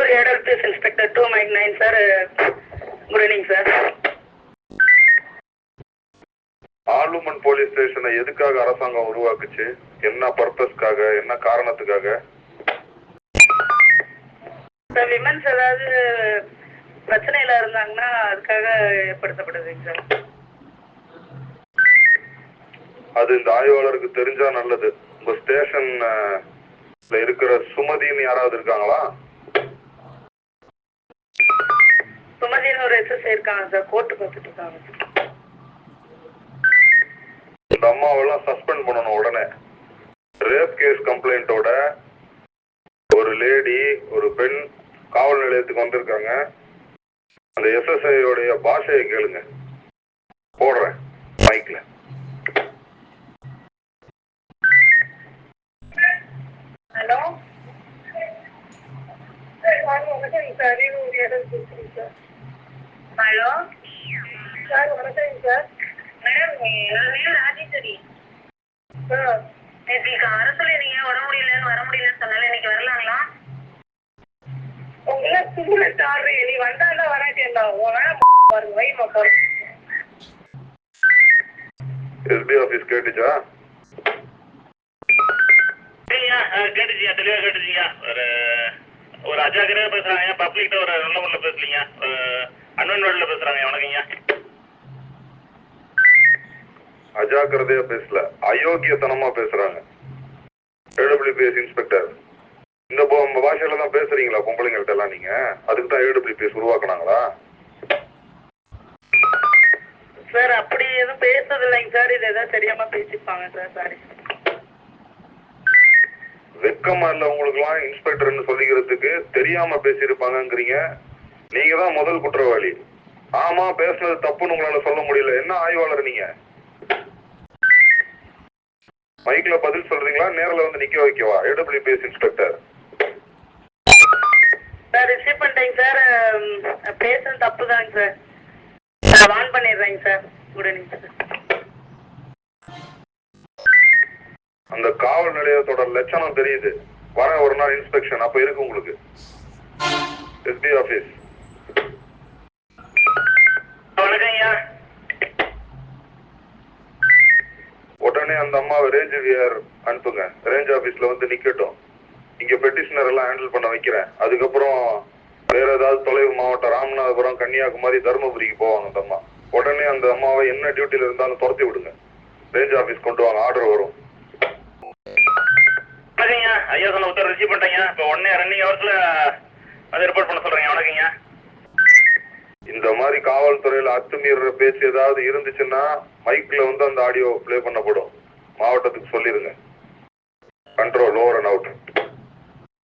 head office inspector 2 Mike 9 sir. Good evening sir. ஆலுமன் police ஸ்டேஷனை எதுக்காக அரசாங்கம் உருவாக்குச்சு? என்ன பர்பஸ்க்காக, என்ன காரணத்துக்காக? சார் விமன்ஸ் ஏதாவது பிரச்சனையில இருந்தாங்கன்னா அதுக்காக ஏற்படுத்தப்படுதுங்க சார். அது இந்த ஆய்வாளருக்கு தெரிஞ்சா நல்லது. உங்க ஸ்டேஷன்ல இருக்கிற சுமதின்னு யாராவது இருக்காங்களா? சுமதின்னு ஒரு எஸ்எஸ்ஐ இருக்காங்க சார், கோர்ட்டுக்கு வந்துட்டு இருக்காங்க. இந்த அம்மாவெல்லாம் சஸ்பெண்ட் பண்ணணும் உடனே. ரேப் கேஸ் கம்ப்ளைண்டோட ஒரு லேடி, ஒரு பெண் காவல் நிலையத்துக்கு வந்திருக்காங்க. அந்த எஸ்எஸ்ஐயோடைய பாஷையை கேளுங்க. போடுறேன் மைக்ல. ஹலோ சார், வணக்கம் சார். ஹலோ சார், வணக்கம் சார். மேடம், என் ராஜேஸ்வரி சார். நேற்று அரசுல நீங்க உடம்பு முடியலன்னு வர முடியலன்னு சொன்னால இன்னைக்கு வரலாங்களா? உங்களை சிங்கிலட் ஆடுறீ, நீ வந்தாதான் வராட்டேன்டா. பாருங்க வைமா பாருங்க. எஸ்பி ஆபீஸ் கேட்டுச்சா? கேட்டுச்சியா, தெளிவா கேட்டுச்சியா. ஒரு அஜாக்கிரதையா பேசுறாங்க, பப்ளிக்ட ஒரு நல்ல முறையில் பேசலீங்க, அன்வன்வர்டில் பேசுறாங்க. வணக்கங்க. அஜாக்கிரதையா பேசல, அயோக்கியத்தனமா பேசுறாங்க. ஏடபிள்யூபிஎஸ் இன்ஸ்பெக்டர், இந்த பாஷையில தான் பேசுறீங்களா பொம்பளைங்கள்ட்ட எல்லாம் நீங்க? அதுக்கு தான் ஏடபிள்யூபிஎஸ் உருவாக்குனாங்களா? சார் அப்படி எதுவும் பேசுறது இல்லைங்க சார். இது எதாவது தெரியாம பேசிப்பாங்க சார். சாரி. வெக்கமா இல்ல உங்களுக்கு எல்லாம் இன்ஸ்பெக்டர்னு சொல்லிக்கிறதுக்கு? தெரியாம பேசியிருப்பாங்கிறீங்க. நீங்க தான் முதல் குற்றவாளி. ஆமா, பேசுனது தப்புன்னு உங்களால சொல்ல முடியல. என்ன ஆய்வாளர் நீங்க? மைக்ல பதில் சொல்றீங்களா, நேரில் வந்து நிக்க வைக்கவா? ஏடபிள்யூபிஎஸ் இன்ஸ்பெக்டர் சார், ரிசீவ் பண்ணிட்டேங்க சார். பேசுறது தப்பு தாங்க சார். வான் பண்ணிடுறேங்க சார். Good evening sir. அந்த காவல் நிலையத்தோட லட்சணம் தெரியுது. வர ஒரு நாள் இன்ஸ்பெக்ஷன் அப்ப இருக்கு உங்களுக்கு. SP office. வணக்கம்யா. உடனே அந்த அம்மாவை ரேஞ்ச் வியர் அனுப்புங்க. ரேஞ்ச் ஆபீஸ்ல வந்து நிக்கட்டும். இங்க பெட்டிஷனர் எல்லாம் ஹேண்டில் பண்ண வைக்கிறேன். அதுக்கப்புறம் வேற ஏதாவது தொலைவு மாவட்டம், ராமநாதபுரம், கன்னியாகுமரி, தருமபுரிக்கு போவாங்க அந்த அம்மா. உடனே அந்த அம்மாவை என்ன டியூட்டில இருந்தாலும் துரத்தி விடுங்க. ரேஞ்ச் ஆபீஸ் கொண்டு வாங்க, ஆர்டர் வரும். வணக்கங்க. ஐயா சொன்ன உத்தரவு ரிசீவ் பண்ணிட்டேங்க. இப்போ உடனே ரன்னிங் ஹவர்ஸ்ல அதை ரிப்போர்ட் பண்ண சொல்றேங்க. வணக்கங்க. இந்த மாதிரி காவல்துறையில அத்துமீற பேச்சு ஏதாவது இருந்துச்சுன்னா மைக்ல வந்து அந்த ஆடியோ பிளே பண்ணப்படும். மாவட்டத்துக்கு சொல்லிருங்க. Control over and out.